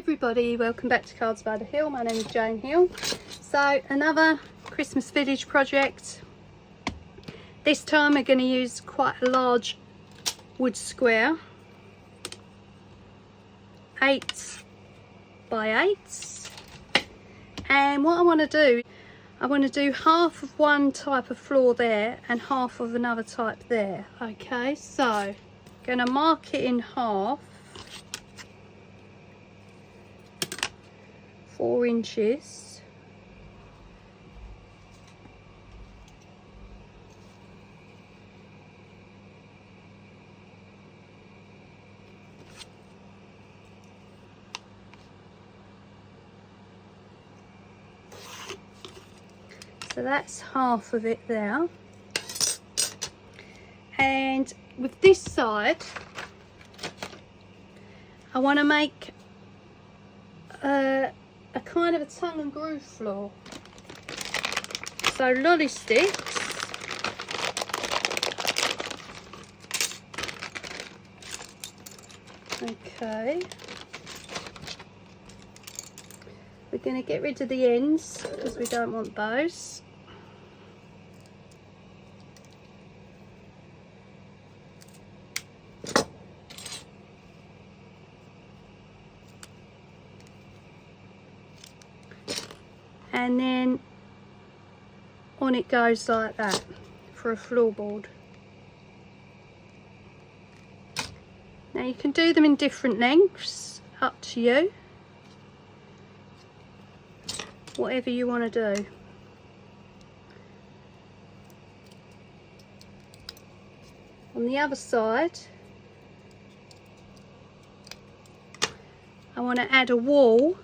everybody, welcome back to Cards by the Hill. My name is Jane Hill. So another Christmas village project. This time we're going to use quite a large wood square, 8 by 8, and what I want to do, I want to do half of one type of floor there and half of another type there. Okay, so I'm going to mark it in half, 4 inches. So that's half of it there. And with this side, I want to make a kind of a tongue and groove floor. So lolly sticks, okay, we're going to get rid of the ends because we don't want those. And then on it goes like that for a floorboard. Now you can do them in different lengths, up to you, whatever you want to do. On the other side, I want to add a wall .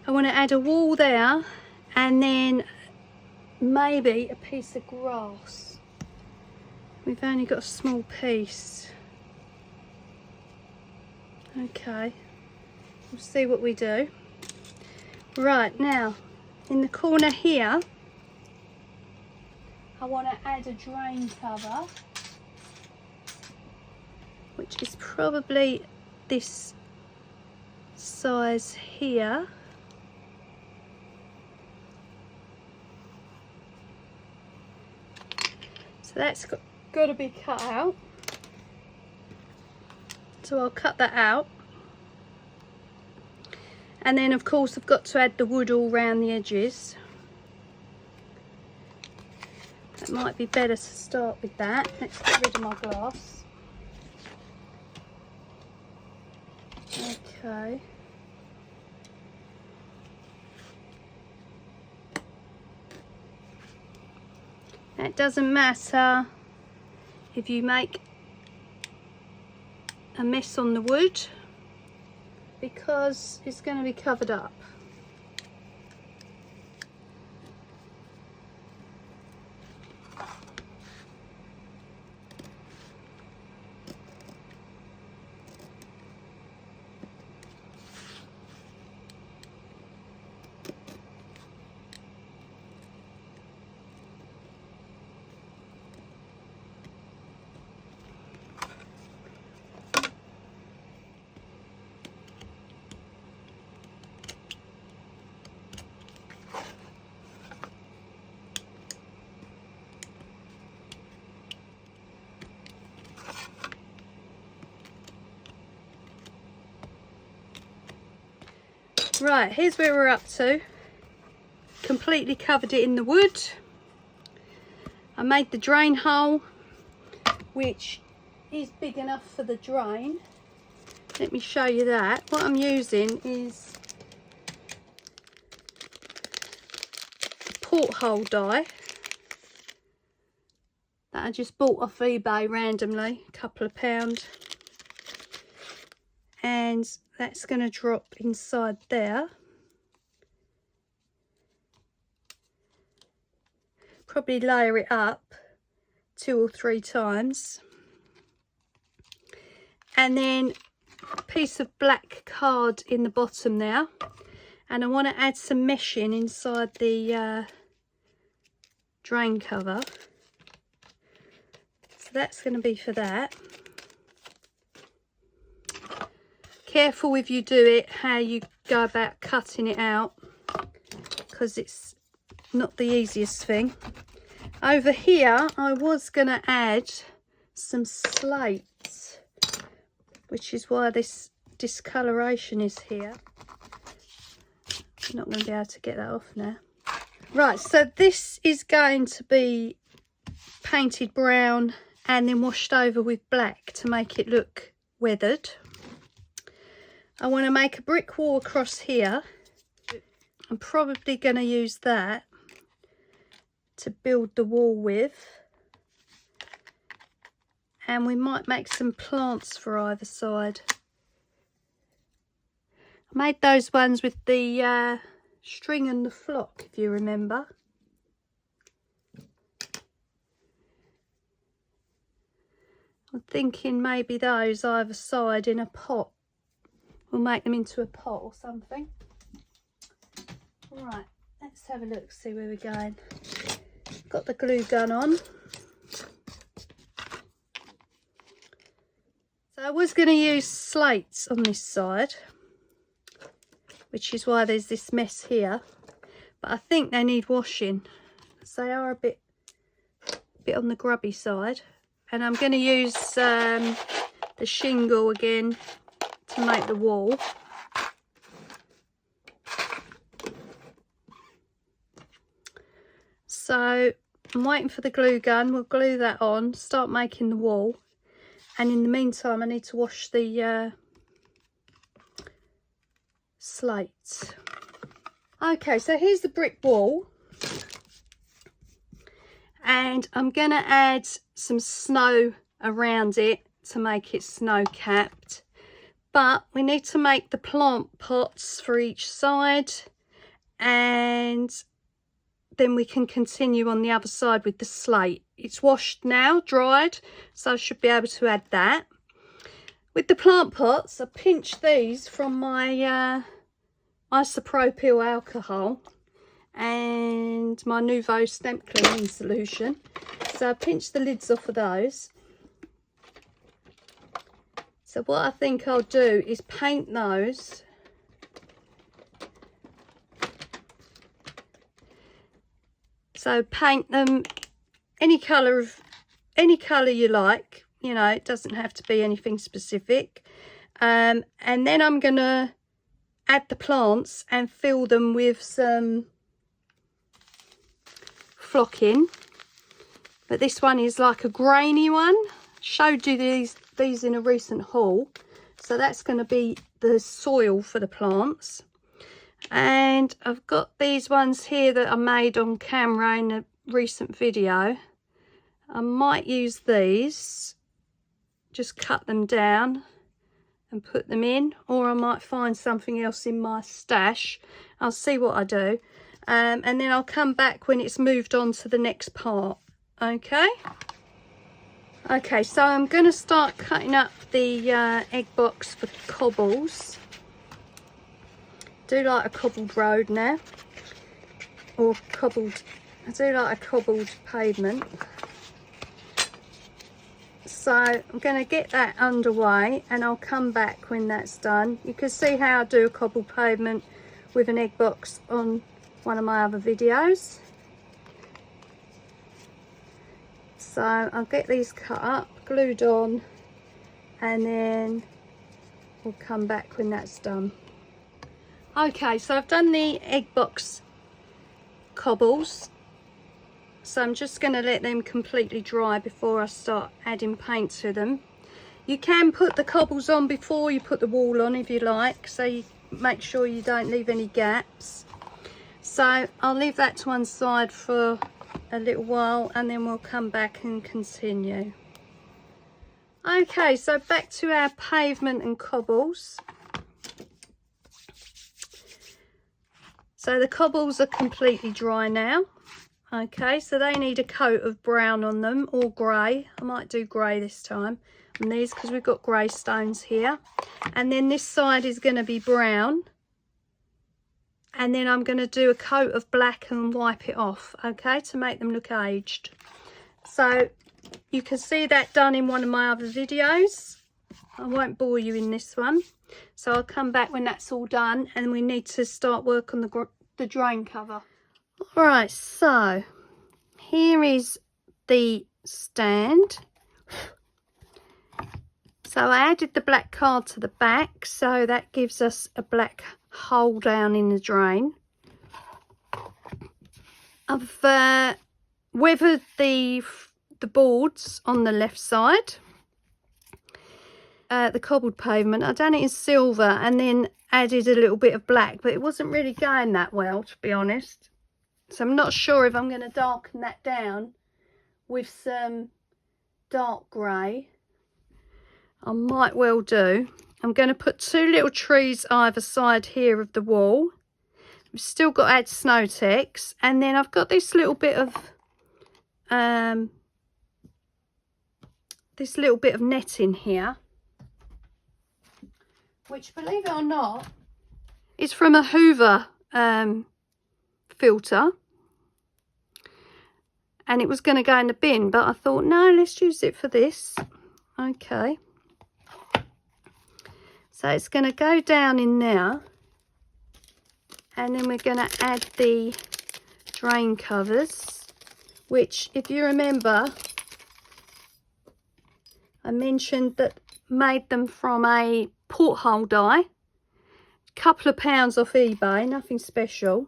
I want to add a wall there and then maybe a piece of grass. We've only got a small piece. Okay, we'll see what we do. Right, now in the corner here, I want to add a drain cover, which is probably this size here. So that's got to be cut out. So I'll cut that out. And then of course I've got to add the wood all round the edges. That might be better to start with that. Let's get rid of my glass. Okay. It doesn't matter if you make a mess on the wood because it's going to be covered up. Right, here's where we're up to. Completely covered it in the wood. I made the drain hole, which is big enough for the drain. Let me show you that. What I'm using is a porthole die that I just bought off eBay randomly, a couple of pounds. And that's going to drop inside there. Probably layer it up 2 or 3 times. And then a piece of black card in the bottom there. And I want to add some meshing inside the drain cover. So that's going to be for that. Careful if you do it how you go about cutting it out, because it's not the easiest thing. Over here I was going to add some slates, which is why this discoloration is here. I'm not going to be able to get that off now. Right, so this is going to be painted brown and then washed over with black to make it look weathered. I want to make a brick wall across here. I'm probably going to use that to build the wall with. And we might make some plants for either side. I made those ones with the string and the flock, if you remember. I'm thinking maybe those either side in a pot. We'll make them into a pot or something. Right, let's have a look, see where we're going. Got the glue gun on. So I was going to use slates on this side, which is why there's this mess here, but I think they need washing, so they are a bit on the grubby side. And I'm going to use the shingle again to make the wall. So I'm waiting for the glue gun. We'll glue that on, start making the wall, and in the meantime I need to wash the slate. Okay, so here's the brick wall, and I'm going to add some snow around it to make it snow capped, but we need to make the plant pots for each side, and then we can continue on the other side with the slate. It's washed now, dried, so I should be able to add that. With the plant pots, I pinched these from my isopropyl alcohol and my Nouveau stamp cleaning solution. So I pinched the lids off of those. So what I think I'll do is paint those. So paint them any colour you like, you know, it doesn't have to be anything specific. And then I'm gonna add the plants and fill them with some flocking. But this one is like a grainy one. Showed you these in a recent haul. So that's going to be the soil for the plants. And I've got these ones here that I made on camera in a recent video. I might use these, just cut them down and put them in, or I might find something else in my stash. I'll see what I do, and then I'll come back when it's moved on to the next part. Okay, so I'm going to start cutting up the egg box for cobbles. Do like a cobbled road now, or cobbled, I do like a cobbled pavement. So I'm going to get that underway and I'll come back when that's done. You can see how I do a cobbled pavement with an egg box on one of my other videos. So I'll get these cut up, glued on, and then we'll come back when that's done. Okay, so I've done the egg box cobbles. So I'm just going to let them completely dry before I start adding paint to them. You can put the cobbles on before you put the wall on if you like, so you make sure you don't leave any gaps. So I'll leave that to one side for a little while and then we'll come back and continue. Okay, so back to our pavement and cobbles. So the cobbles are completely dry now. Okay, so they need a coat of brown on them, or grey. I might do grey this time on these because we've got grey stones here. And then this side is going to be brown. and then I'm going to do a coat of black and wipe it off, okay, to make them look aged. So you can see that done in one of my other videos. I won't bore you in this one. So I'll come back when that's all done, and we need to start work on the drain cover. All right, so here is the stand. So I added the black card to the back, so that gives us a black hole down in the drain. I've weathered the boards on the left side, the cobbled pavement. I done it in silver and then added a little bit of black, but it wasn't really going that well, to be honest. So I'm not sure if I'm going to darken that down with some dark grey. I might well do. I'm going to put 2 little trees either side here of the wall. We've still got to add snow ticks, and then I've got this little bit of netting here, which, believe it or not, is from a Hoover filter, and it was going to go in the bin, but I thought, no, let's use it for this. Okay, so it's going to go down in there, and then we're going to add the drain covers, which, if you remember, I mentioned that made them from a porthole die. Couple of pounds off eBay, nothing special.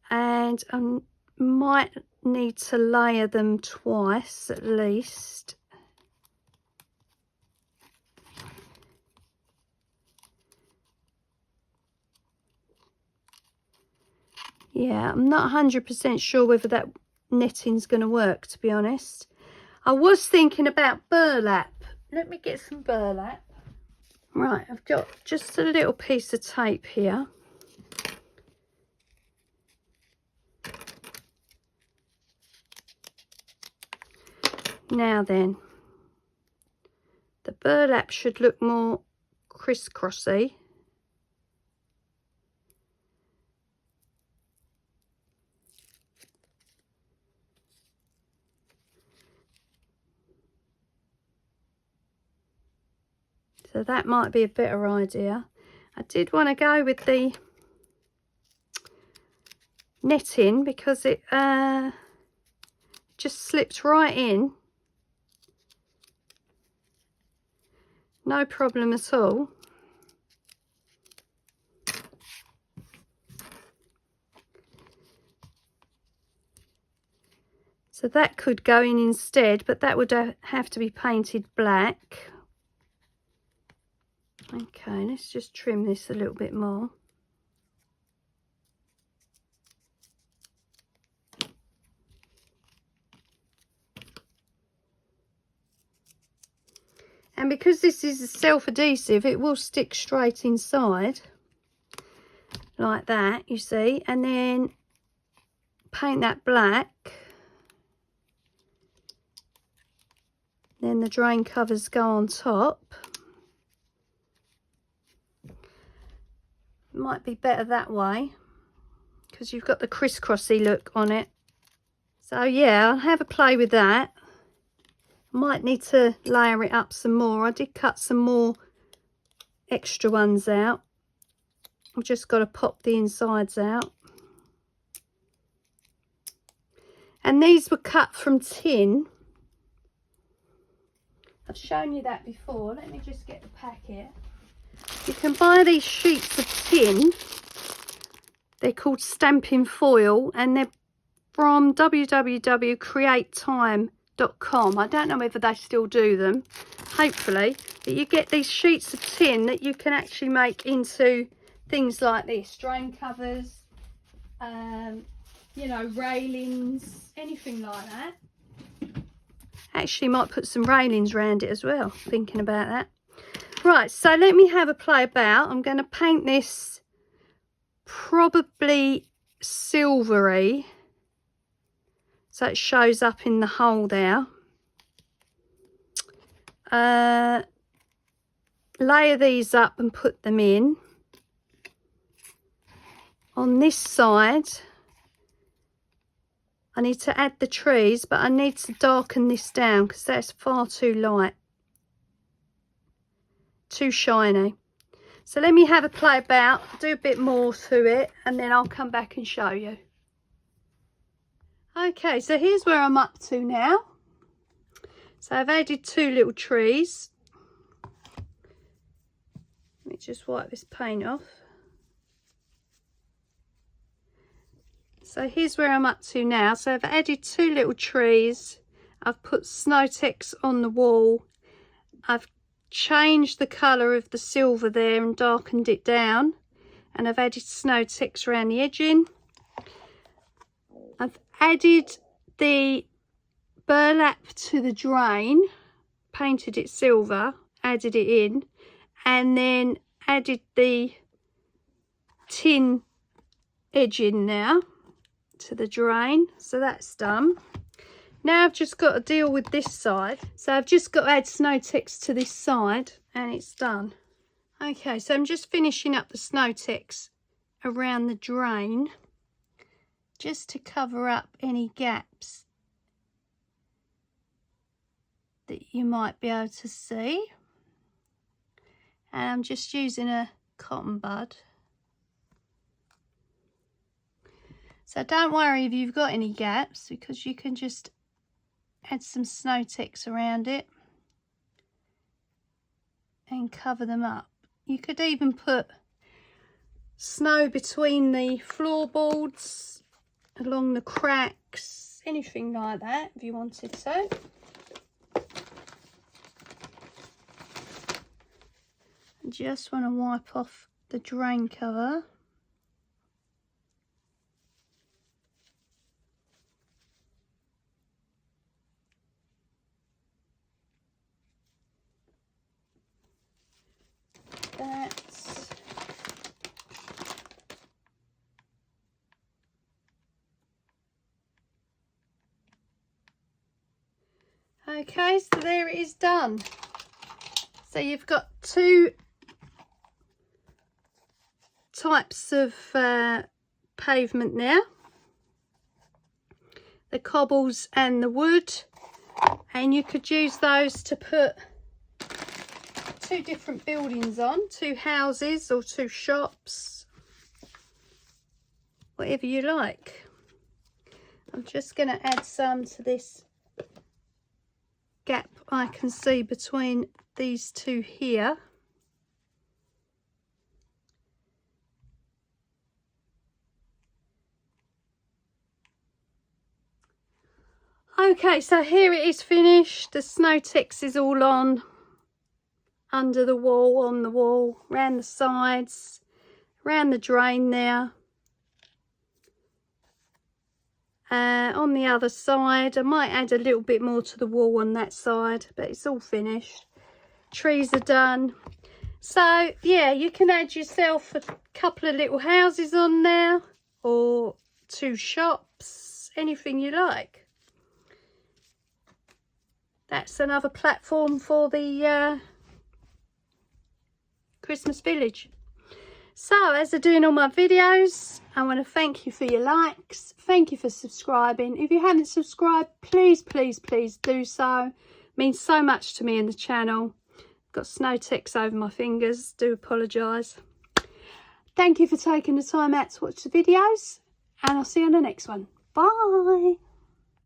And I might need to layer them twice at least. Yeah, I'm not 100% sure whether that netting's going to work, to be honest. I was thinking about burlap. Let me get some burlap. Right, I've got just a little piece of tape here. Now then, the burlap should look more crisscrossy. So that might be a better idea. I did want to go with the netting because it just slipped right in. No problem at all. So that could go in instead, but that would have to be painted black. Okay, let's just trim this a little bit more. And because this is a self-adhesive, it will stick straight inside like that, you see, and then paint that black. Then the drain covers go on top. Might be better that way because you've got the crisscrossy look on it. So yeah, I'll have a play with that. Might need to layer it up some more. I did cut some more extra ones out. I've just got to pop the insides out. And these were cut from tin. I've shown you that before. Let me just get the packet. You can buy these sheets of tin. They're called stamping foil, and they're from www.createtime.com. I don't know whether they still do them, hopefully. But you get these sheets of tin that you can actually make into things like this, drain covers, you know, railings, anything like that. Actually might put some railings around it as well, thinking about that. Right, so let me have a play about. I'm going to paint this probably silvery, so it shows up in the hole there. Layer these up and put them in. on this side I need to add the trees, but I need to darken this down because that's far too light, too shiny. So let me have a play about, do a bit more to it, and then I'll come back and show you. Okay, so here's where I'm up to now. So I've added 2 little trees. Let me just wipe this paint off. So here's where I'm up to now. So I've added 2 little trees. I've put snow text on the wall. I've changed the colour of the silver there and darkened it down. And I've added snow text around the edging. I've added the burlap to the drain, painted it silver, added it in, and then added the tin edging now to the drain. So that's done. Now I've just got to deal with this side. So I've just got to add snow text to this side and it's done. Okay, so I'm just finishing up the snow text around the drain just to cover up any gaps that you might be able to see. And I'm just using a cotton bud. So don't worry if you've got any gaps, because you can just add some snow text around it and cover them up. You could even put snow between the floorboards, along the cracks, anything like that if you wanted to. I just want to wipe off the drain cover. That's okay, so there it is done. So you've got 2 types of pavement now, the cobbles and the wood, and you could use those to put 2 different buildings on, 2 houses or 2 shops, whatever you like. I'm just going to add some to this gap I can see between these 2 here. Okay, so here it is finished. The snow text is all on, under the wall, on the wall, around the sides, around the drain there. On the other side, I might add a little bit more to the wall on that side, but it's all finished. Trees are done. So yeah, you can add yourself a couple of little houses on there, or 2 shops, anything you like. That's another platform for the Christmas village. So as I do in all my videos, I want to thank you for your likes, thank you for subscribing. If you haven't subscribed, please do so. It means so much to me and the channel. Got snow text over my fingers, do apologise. Thank you for taking the time out to watch the videos, and I'll see you on the next one. Bye.